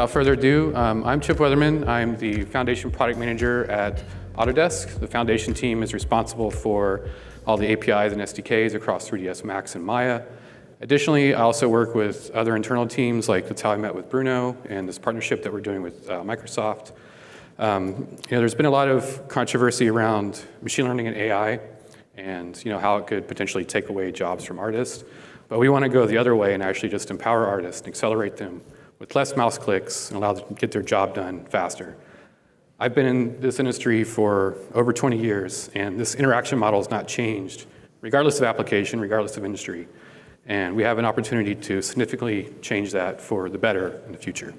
without further ado, I'm Chip Weatherman. I'm the Foundation Product Manager at Autodesk. The Foundation team is responsible for all the APIs and SDKs across 3ds Max and Maya. Additionally, I also work with other internal teams, like that's how I met with Bruno and this partnership that we're doing with Microsoft. There's been a lot of controversy around machine learning and AI and how it could potentially take away jobs from artists. But we want to go the other way and actually just empower artists and accelerate them with less mouse clicks and allow them to get their job done faster. I've been in this industry for over 20 years, and this interaction model has not changed, regardless of application, regardless of industry. And we have an opportunity to significantly change that for the better in the future.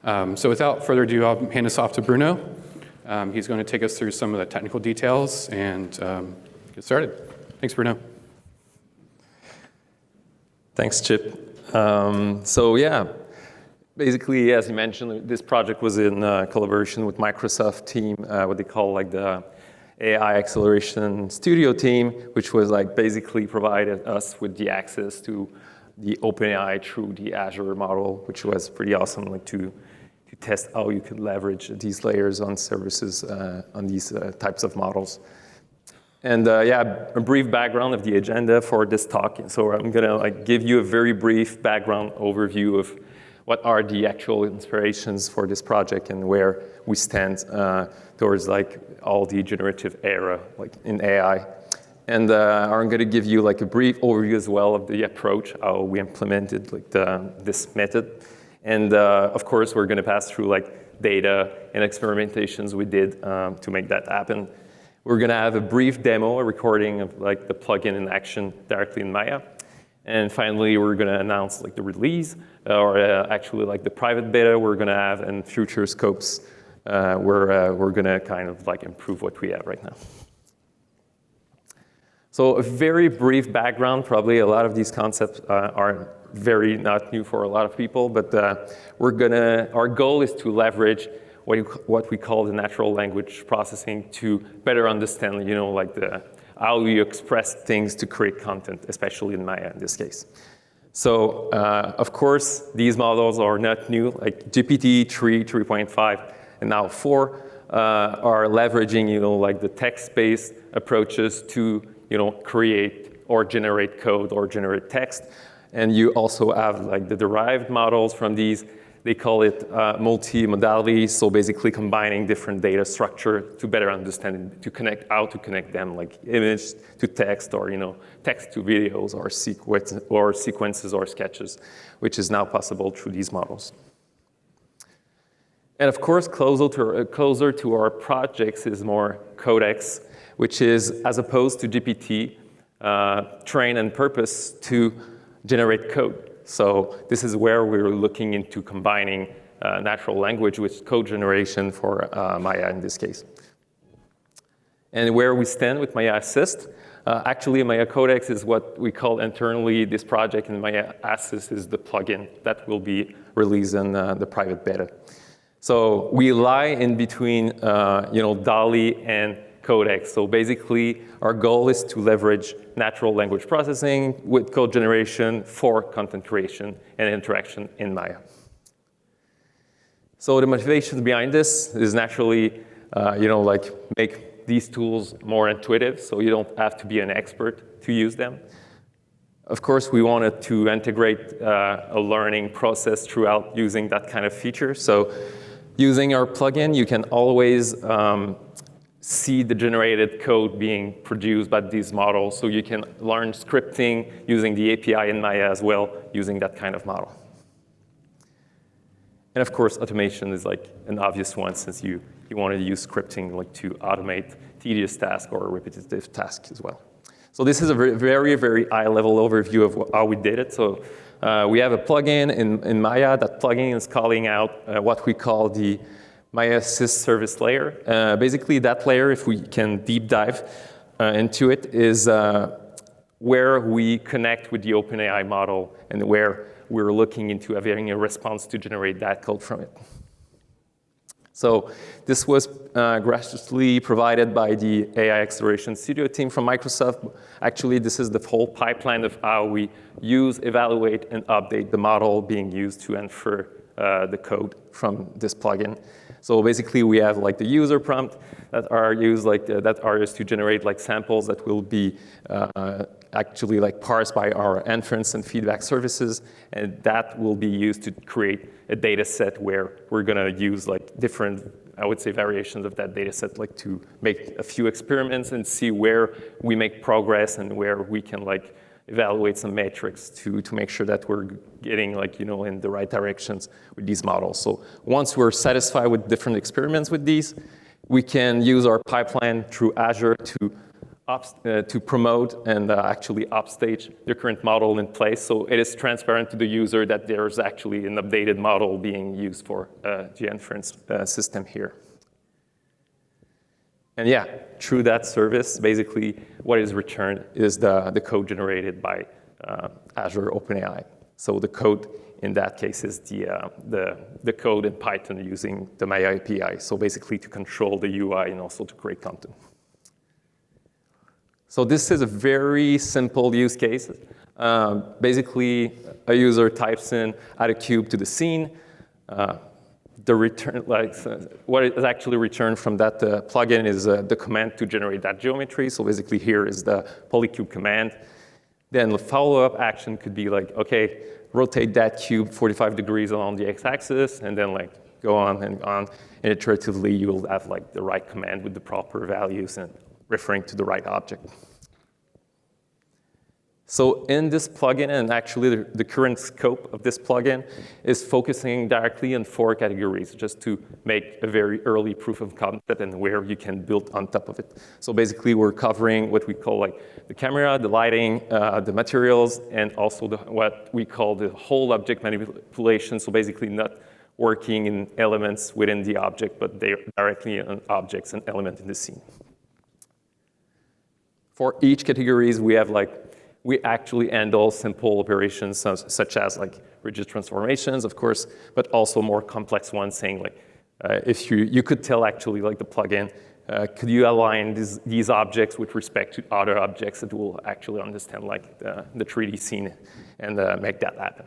So without further ado, I'll hand this off to Bruno. He's going to take us through some of the technical details and get started. Thanks, Bruno. Thanks, Chip. So yeah, basically, as you mentioned, this project was in collaboration with Microsoft team, what they call like the AI Acceleration Studio team, which was like basically provided us with the access to the OpenAI through the Azure model, which was pretty awesome, like to test how you could leverage these layers on services on these types of models. And yeah, a brief background of the agenda for this talk. So I'm gonna like give you a very brief background overview of what are the actual inspirations for this project and where we stand towards like all the generative era like in AI. And I'm gonna give you like a brief overview as well of the approach, how we implemented like this method. And of course, we're gonna pass through like data and experimentations we did to make that happen. We're gonna have a brief demo, a recording of like the plugin in action directly in Maya. And finally, we're gonna announce like the release, or actually like the private beta we're gonna have and future scopes where we're gonna kind of like improve what we have right now. So a very brief background, probably a lot of these concepts are very not new for a lot of people, but our goal is to leverage what we call the natural language processing to better understand, like how you express things to create content, especially in Maya in this case. So, of course, these models are not new, like GPT 3, 3.5, and now 4 are leveraging, like the text-based approaches to, create or generate code or generate text. And you also have like the derived models from these. They call it multi-modality, so basically combining different data structure to better understand, how to connect them, like image to text or text to videos or sequences or sketches, which is now possible through these models. And of course, closer to our projects is more Codex, which is, as opposed to GPT, trained and purposed to generate code. So this is where we're looking into combining natural language with code generation for Maya in this case. And where we stand with Maya Assist, actually Maya Codex is what we call internally this project, and Maya Assist is the plugin that will be released in the private beta. So we lie in between DALL-E and Codex. So basically, our goal is to leverage natural language processing with code generation for content creation and interaction in Maya. So the motivation behind this is naturally, like make these tools more intuitive, so you don't have to be an expert to use them. Of course, we wanted to integrate a learning process throughout using that kind of feature. So using our plugin, you can always see the generated code being produced by these models, so you can learn scripting using the API in Maya as well, using that kind of model. And of course, automation is like an obvious one, since you want to use scripting like to automate tedious tasks or repetitive tasks as well. So this is a very, very high-level overview of how we did it. So we have a plugin in Maya. That plugin is calling out what we call the Maya Assist service layer. Basically, that layer, if we can deep dive into it, is where we connect with the OpenAI model and where we're looking into having a response to generate that code from it. So this was graciously provided by the AI Acceleration Studio team from Microsoft. Actually, this is the whole pipeline of how we use, evaluate, and update the model being used to infer the code from this plugin. So basically, we have like the user prompt that are used to generate like samples that will be actually like parsed by our inference and feedback services, and that will be used to create a data set where we're going to use like different, I would say, variations of that data set, like to make a few experiments and see where we make progress and where we can like evaluate some metrics to make sure that we're getting like, in the right directions with these models. So once we're satisfied with different experiments with these, we can use our pipeline through Azure to promote and actually upstage the current model in place. So it is transparent to the user that there's actually an updated model being used for the inference system here. And yeah, through that service, basically what is returned is the code generated by Azure OpenAI. So the code in that case is the code in Python using the Maya API. So basically to control the UI and also to create content. So this is a very simple use case. Basically, a user types in add a cube to the scene. The return, what is actually returned from that plugin is the command to generate that geometry. So basically here is the polycube command. Then the follow-up action could be like, okay, rotate that cube 45 degrees along the x-axis, and then like go on. And iteratively, you will have like the right command with the proper values and referring to the right object. So in this plugin, and actually the current scope of this plugin is focusing directly on 4 categories, just to make a very early proof of concept and where you can build on top of it. So basically, we're covering what we call like the camera, the lighting, the materials, and also what we call the whole object manipulation. So basically, not working in elements within the object, but they're directly on objects and elements in the scene. For each categories, we actually handle simple operations such as like rigid transformations, of course, but also more complex ones, saying like, if you could tell actually like the plugin, could you align these objects with respect to other objects that will actually understand like the 3D scene and make that happen.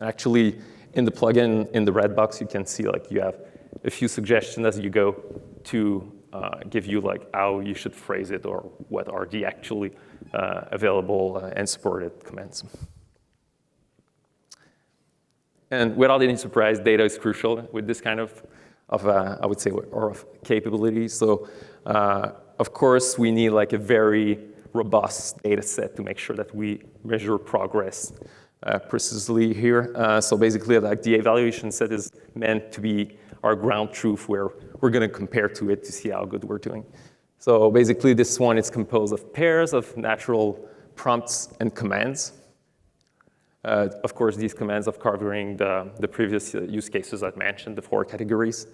Actually, in the plugin, in the red box, you can see like you have a few suggestions as you go to give you like how you should phrase it or what are the actually available and supported commands. And without any surprise, data is crucial with this kind of I would say, or of capabilities. So of course, we need like a very robust data set to make sure that we measure progress precisely here. So basically, like the evaluation set is meant to be our ground truth where we're going to compare to it to see how good we're doing. So basically, this one is composed of pairs of natural prompts and commands. Of course, these commands are covering the previous use cases I mentioned, the 4 categories.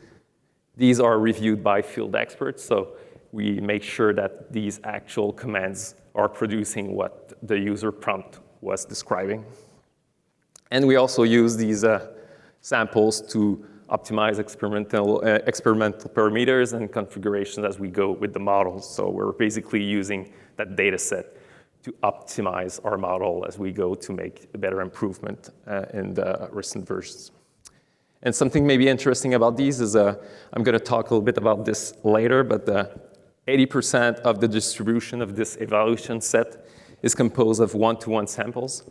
These are reviewed by field experts, so we make sure that these actual commands are producing what the user prompt was describing. And we also use these samples to optimize experimental parameters and configurations as we go with the models. So we're basically using that data set to optimize our model as we go to make a better improvement in the recent versions. And something maybe interesting about these is, I'm going to talk a little bit about this later, but 80% of the distribution of this evaluation set is composed of one-to-one samples.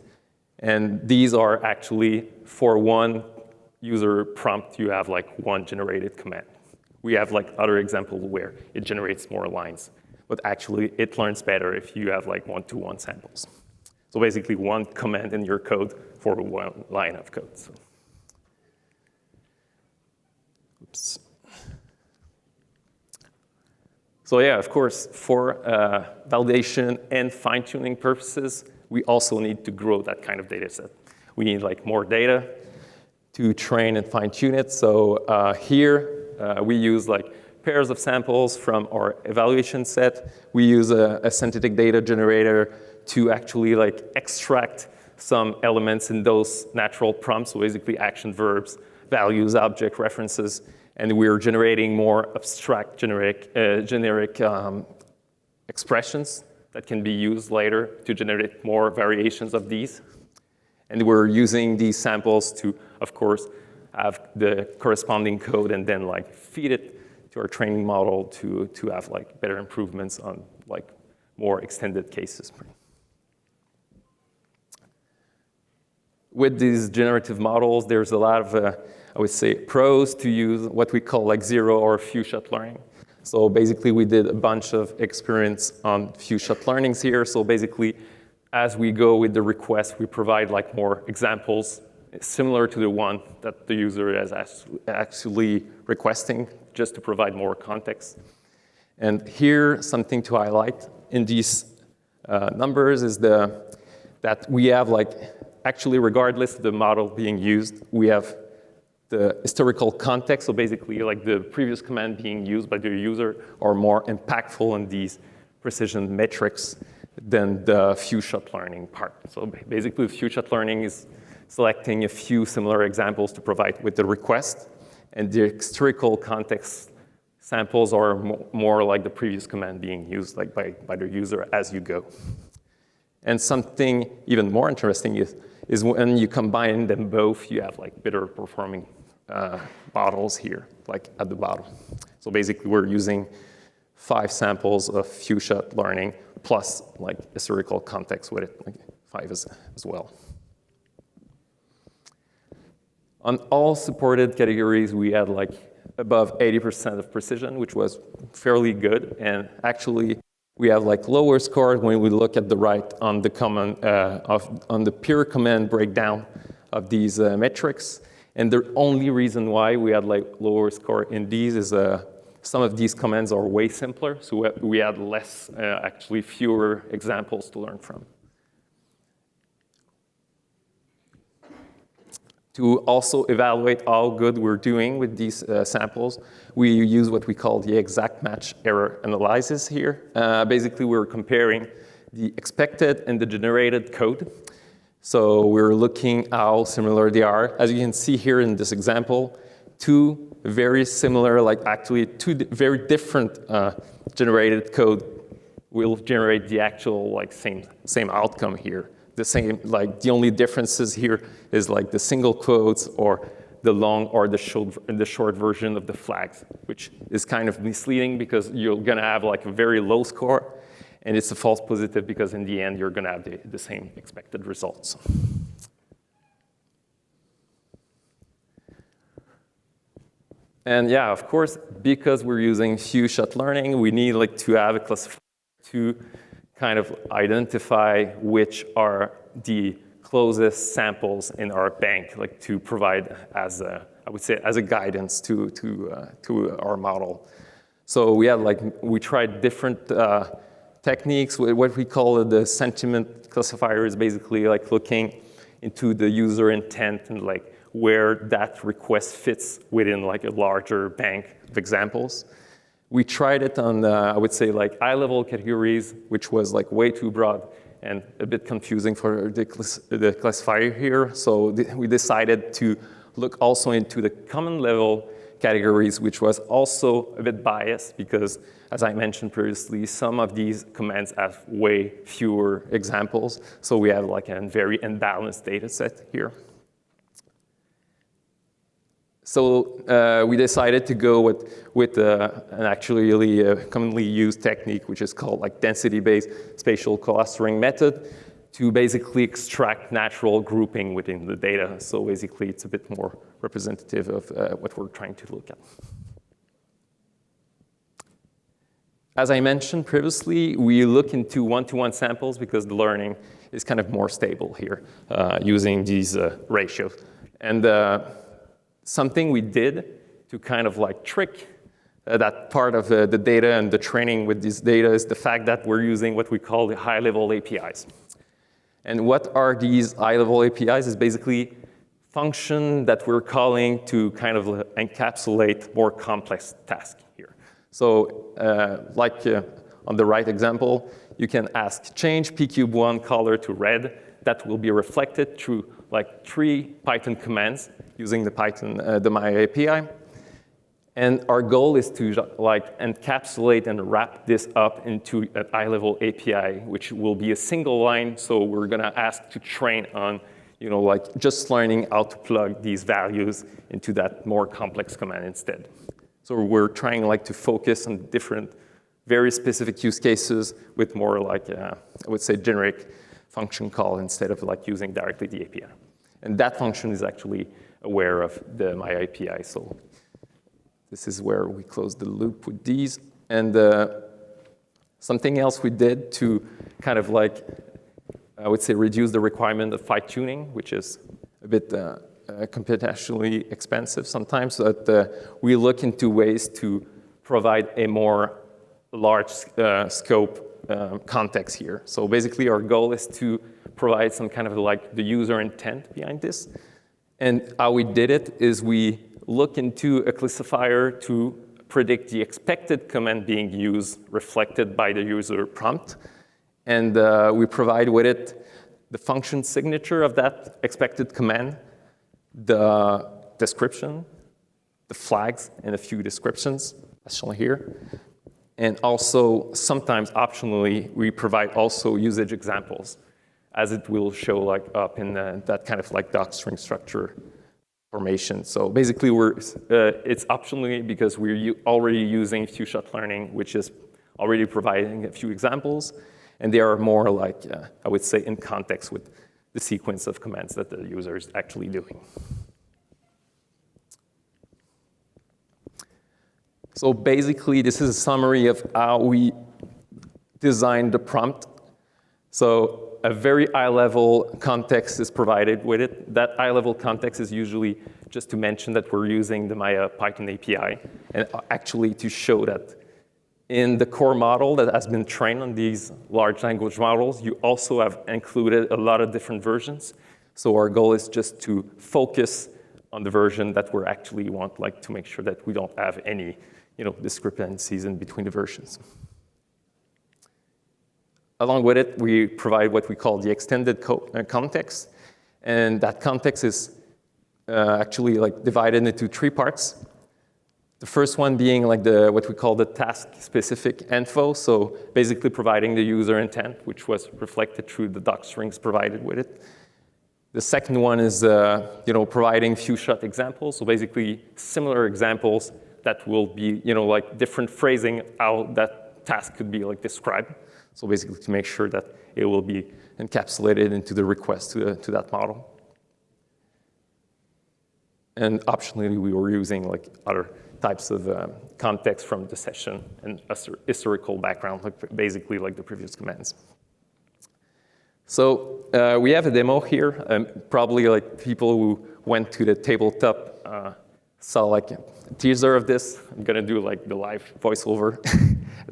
And these are actually, for one user prompt, you have like one generated command. We have like other examples where it generates more lines. But actually, it learns better if you have like one-to-one samples. So basically, one command in your code for one line of code. So. Oops. So yeah, of course, for validation and fine-tuning purposes, we also need to grow that kind of data set. We need like more data to train and fine-tune it. So here, we use like pairs of samples from our evaluation set. We use a synthetic data generator to actually like extract some elements in those natural prompts, so basically action verbs, values, object references, and we're generating more abstract generic expressions that can be used later to generate more variations of these. And we're using these samples to, of course, have the corresponding code and then like feed it to our training model to have like better improvements on like more extended cases. With these generative models, there's a lot of, I would say, pros to use what we call like zero or few-shot learning. So basically, we did a bunch of experiments on few-shot learnings here. So basically, as we go with the request, we provide like more examples similar to the one that the user is actually requesting, just to provide more context. And here, something to highlight in these numbers is that we have like, actually, regardless of the model being used, we have the historical context. So basically, like the previous command being used by the user are more impactful in these precision metrics than the few-shot learning part. So basically, few-shot learning is selecting a few similar examples to provide with the request, and the historical context samples are more like the previous command being used like by the user as you go. And something even more interesting is when you combine them both, you have like better performing models here, like at the bottom. So basically, we're using 5 samples of few-shot learning plus like historical context with it, like 5 as well. On all supported categories, we had like above 80% of precision, which was fairly good. And actually, we have like lower scores when we look at the right on the common on the pure command breakdown of these metrics. And the only reason why we had like lower score in these is some of these commands are way simpler, so we had less, actually fewer examples to learn from. To also evaluate how good we're doing with these samples, we use what we call the exact match error analysis here. Basically, we're comparing the expected and the generated code. So we're looking how similar they are. As you can see here in this example, 2 very similar, like actually 2 very different generated code will generate the actual like same outcome here. The same, like the only differences here is like the single quotes or the long or the short version of the flags, which is kind of misleading because you're gonna have like a very low score, and it's a false positive because in the end you're gonna have the same expected results. And yeah, of course, because we're using few-shot learning, we need like to have a classifier to kind of identify which are the closest samples in our bank, like to provide as a, I would say, as a guidance to our model. So we tried different techniques. What we call the sentiment classifier is basically like looking into the user intent and like where that request fits within like a larger bank of examples. We tried it on, I would say, like high-level categories, which was like way too broad and a bit confusing for the classifier here. So we decided to look also into the common level categories, which was also a bit biased because, as I mentioned previously, some of these commands have way fewer examples. So we have like a very imbalanced data set here. So we decided to go with an actually really commonly used technique, which is called like density-based spatial clustering method, to basically extract natural grouping within the data. So basically, it's a bit more representative of what we're trying to look at. As I mentioned previously, we look into one-to-one samples because the learning is kind of more stable here using these ratios. And something we did to kind of like trick that part of the data and the training with this data is the fact that we're using what we call the high-level APIs. And what are these high-level APIs is basically function that we're calling to kind of encapsulate more complex tasks here. So on the right example, you can ask change pcube1 color to red. That will be reflected through like 3 Python commands using the Maya API. And our goal is to like encapsulate and wrap this up into a high-level API, which will be a single line. So we're gonna ask to train on, like just learning how to plug these values into that more complex command instead. So we're trying like to focus on different, very specific use cases with more like, I would say, generic function call instead of like using directly the API. And that function is actually aware of the Maya API. So this is where we close the loop with these. And something else we did to kind of like, I would say, reduce the requirement of fine tuning, which is a bit computationally expensive sometimes, but we look into ways to provide a more large scope context here. So basically our goal is to provide some kind of like the user intent behind this. And how we did it is we look into a classifier to predict the expected command being used reflected by the user prompt. And we provide with it the function signature of that expected command, the description, the flags, and a few descriptions, as shown here. And also, sometimes optionally, we provide also usage examples, as it will show like up in that kind of like docstring structure formation. So basically, it's optionally because we're already using Fuchsia Learning, which is already providing a few examples. And they are more like, I would say, in context with the sequence of commands that the user is actually doing. So basically, this is a summary of how we designed the prompt. So a very high-level context is provided with it. That high-level context is usually just to mention that we're using the Maya Python API, and actually to show that in the core model that has been trained on these large language models, you also have included a lot of different versions. So our goal is just to focus on the version that we actually want, like to make sure that we don't have any discrepancies in between the versions. Along with it, we provide what we call the extended context. And that context is actually like divided into 3 parts. The first one being like what we call the task-specific info, so basically providing the user intent, which was reflected through the doc strings provided with it. The second one is providing few shot examples, so basically similar examples that will be like different phrasing how that task could be like described. So basically to make sure that it will be encapsulated into the request to that model. And optionally, we were using like other types of context from the session and historical background, like basically like the previous commands. So we have a demo here. Probably like people who went to the tabletop saw like a teaser of this. I'm gonna do like the live voiceover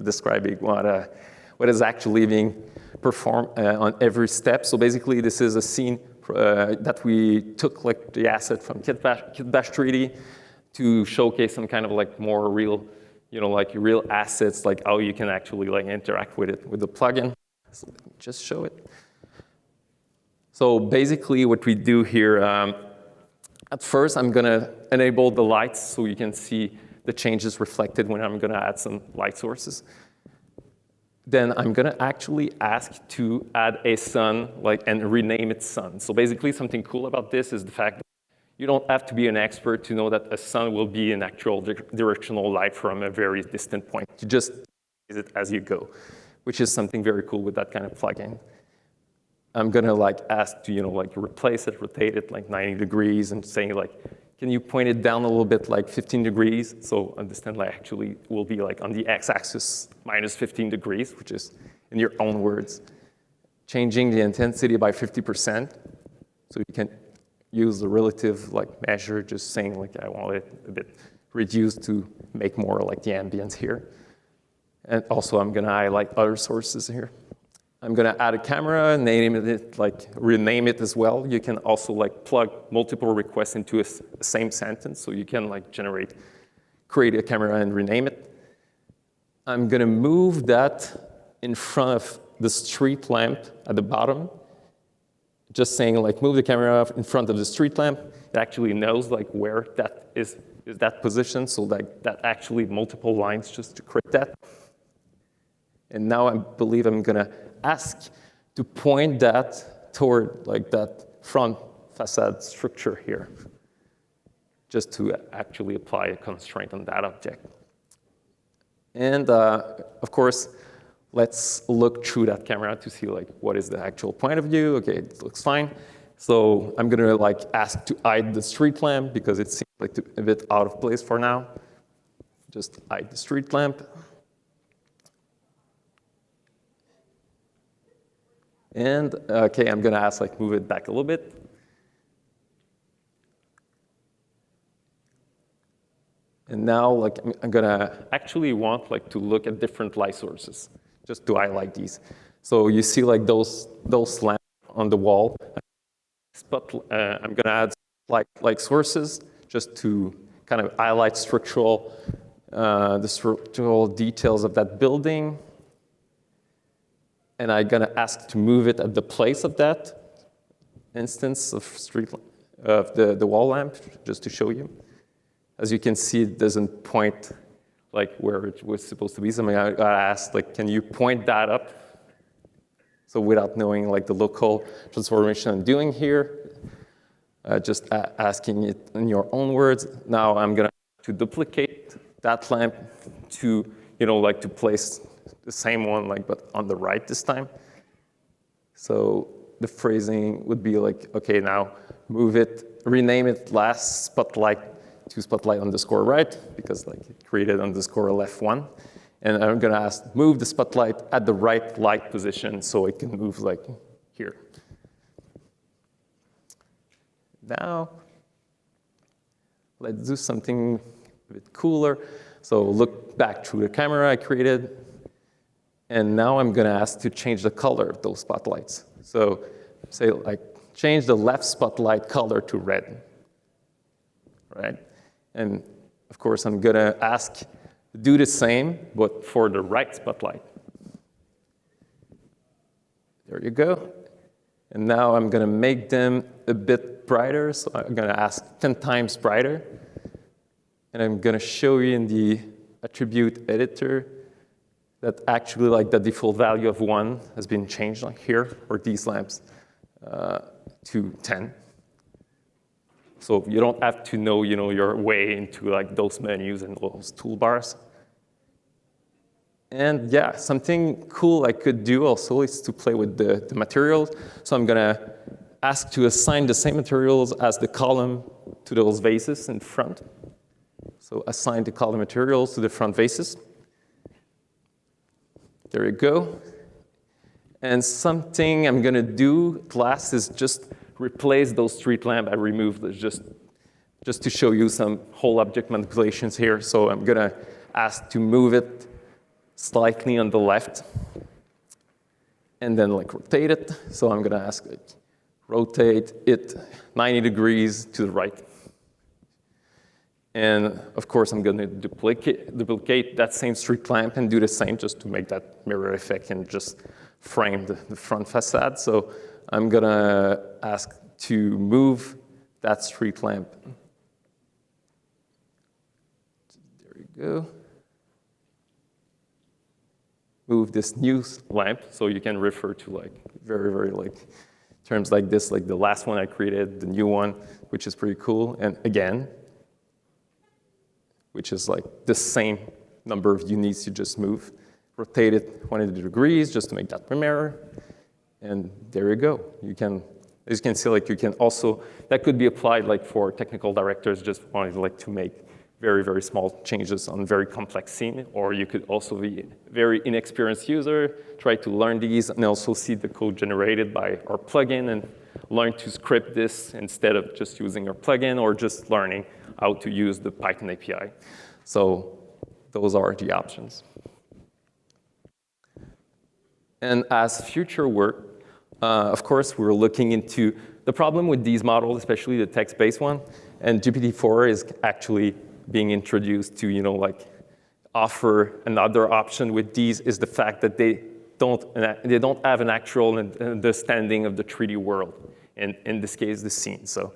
describing what is actually being performed on every step. So basically, this is a scene that we took like the asset from Kitbash 3D to showcase some kind of like more real, like real assets, like how you can actually like interact with it with the plugin. So let me just show it. So basically, what we do here, at first, I'm gonna enable the lights so you can see the changes reflected when I'm gonna add some light sources. Then I'm gonna actually ask to add a sun, and rename it sun. So basically, something cool about this is the fact that you don't have to be an expert to know that a sun will be an actual directional light from a very distant point. You just use it as you go, which is something very cool with that kind of plugin. I'm gonna ask to replace it, rotate it 90 degrees, and saying can you point it down a little bit 15 degrees? So understand actually will be on the x-axis minus 15 degrees, which is in your own words. Changing the intensity by 50%. So you can use the relative measure, just saying I want it a bit reduced to make more the ambience here. And also I'm gonna highlight other sources here. I'm gonna add a camera, name it, rename it as well. You can also plug multiple requests into a same sentence, so you can create a camera and rename it. I'm gonna move that in front of the street lamp at the bottom. Just saying move the camera in front of the street lamp. It actually knows where that is that position, so that actually multiple lines just to create that. And now I believe I'm gonna ask to point that toward that front facade structure here, just to actually apply a constraint on that object. And of course, let's look through that camera to see like what is the actual point of view. Okay, it looks fine. So I'm gonna like ask to hide the street lamp because it seems like a bit out of place for now. Just hide the street lamp. And okay, I'm gonna ask like move it back a little bit. And now like I'm gonna actually want like to look at different light sources just to highlight these. So you see like those lamps on the wall. But I'm gonna add like sources just to kind of highlight the structural details of that building. And I'm gonna ask to move it at the place of that instance of the wall lamp, just to show you. As you can see, it doesn't point like where it was supposed to be. So I gotta ask, like, can you point that up? So without knowing like the local transformation I'm doing here, just asking it in your own words. Now I'm gonna to duplicate that lamp to, like to place the same one, like, but on the right this time. So the phrasing would be like, okay, now move it, rename it last spotlight to spotlight underscore right, because like it created underscore left one. And I'm gonna ask, move the spotlight at the right light position so it can move like here. Now, let's do something a bit cooler. So look back through the camera I created. And now I'm gonna ask to change the color of those spotlights. So say like, change the left spotlight color to red, right? And of course, I'm gonna ask, do the same, but for the right spotlight. There you go. And now I'm gonna make them a bit brighter. So I'm gonna ask 10 times brighter. And I'm gonna show you in the attribute editor that actually like the default value of 1 has been changed like here for these lamps to 10. So you don't have to know, your way into like those menus and those toolbars. And yeah, something cool I could do also is to play with the materials. So I'm gonna ask to assign the same materials as the column to those vases in front. So assign the column materials to the front vases. There you go. And something I'm gonna do last is just replace those street lamp I removed just to show you some whole object manipulations here. So I'm gonna ask to move it slightly on the left and then like rotate it. So I'm gonna ask like, rotate it 90 degrees to the right. And of course, I'm gonna duplicate that same street lamp and do the same just to make that mirror effect and just frame the front facade. So I'm gonna ask to move that street lamp. There you go. Move this new lamp so you can refer to like very like terms like this, like the last one I created, the new one, which is pretty cool. And again, which is like the same number of units you just move. Rotate it 180 degrees just to make that mirror. And there you go. You can, as you can see, like you can also, that could be applied like for technical directors just wanting like to make very small changes on very complex scene, or you could also be a very inexperienced user, try to learn these and also see the code generated by our plugin and learn to script this instead of just using our plugin or just learning how to use the Python API. So those are the options. And as future work, of course, we're looking into the problem with these models, especially the text-based one, and GPT-4 is actually being introduced to, like offer another option with these is the fact that they don't have an actual understanding of the 3D world, and in this case, the scene. So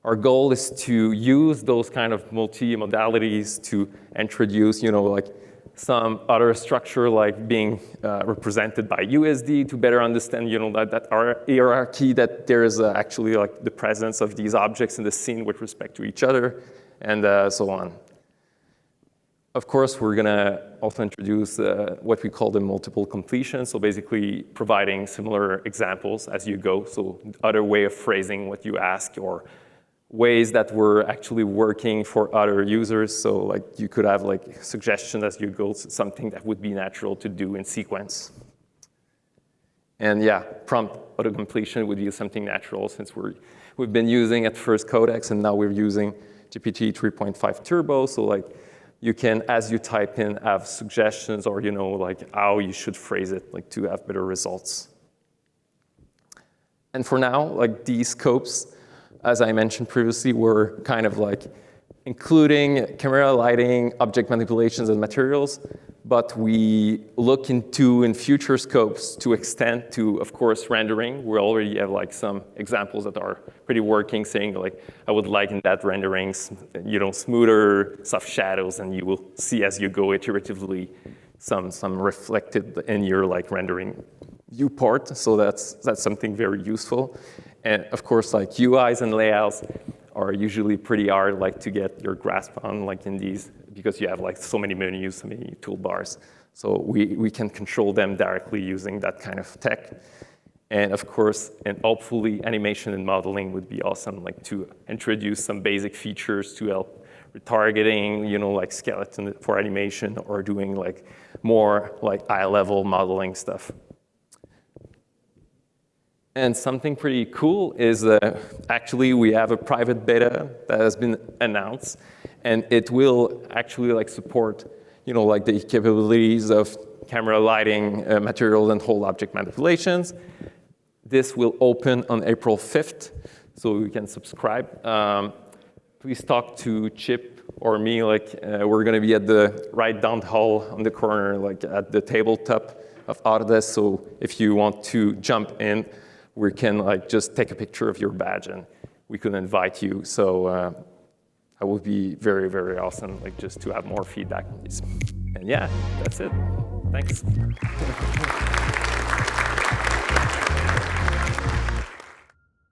our goal is to use those kind of multi-modalities to introduce, like some other structure like being represented by USD to better understand, that hierarchy, that there is actually like the presence of these objects in the scene with respect to each other, and so on. Of course, we're gonna also introduce what we call the multiple completion, so basically providing similar examples as you go, so other way of phrasing what you ask, or ways that we're actually working for other users. So like you could have like suggestions as you go, something that would be natural to do in sequence. And yeah, prompt auto-completion would be something natural since we've been using at first Codex and now we're using GPT 3.5 Turbo. So like you can, as you type in, have suggestions or like how you should phrase it like to have better results. And for now, like these scopes, as I mentioned previously, we're kind of like including camera lighting, object manipulations, and materials, but we look into in future scopes to extend to, of course, rendering. We already have like some examples that are pretty working, saying like, I would like in that rendering, smoother, soft shadows, and you will see as you go iteratively some reflected in your like rendering viewport. So that's something very useful. And of course, like UIs and layouts are usually pretty hard like to get your grasp on like in these, because you have like so many menus, so many toolbars. So we can control them directly using that kind of tech. And of course, and hopefully animation and modeling would be awesome, like to introduce some basic features to help retargeting, like skeleton for animation, or doing like more like high-level modeling stuff. And something pretty cool is actually we have a private beta that has been announced, and it will actually like support, like the capabilities of camera lighting, materials, and whole object manipulations. This will open on April 5th, so you can subscribe. Please talk to Chip or me, like we're gonna be at the right down the hall on the corner, like at the tabletop of Autodesk, so if you want to jump in, we can like just take a picture of your badge and we could invite you. So that would be very, very awesome, like just to have more feedback on this. And yeah, that's it. Thanks.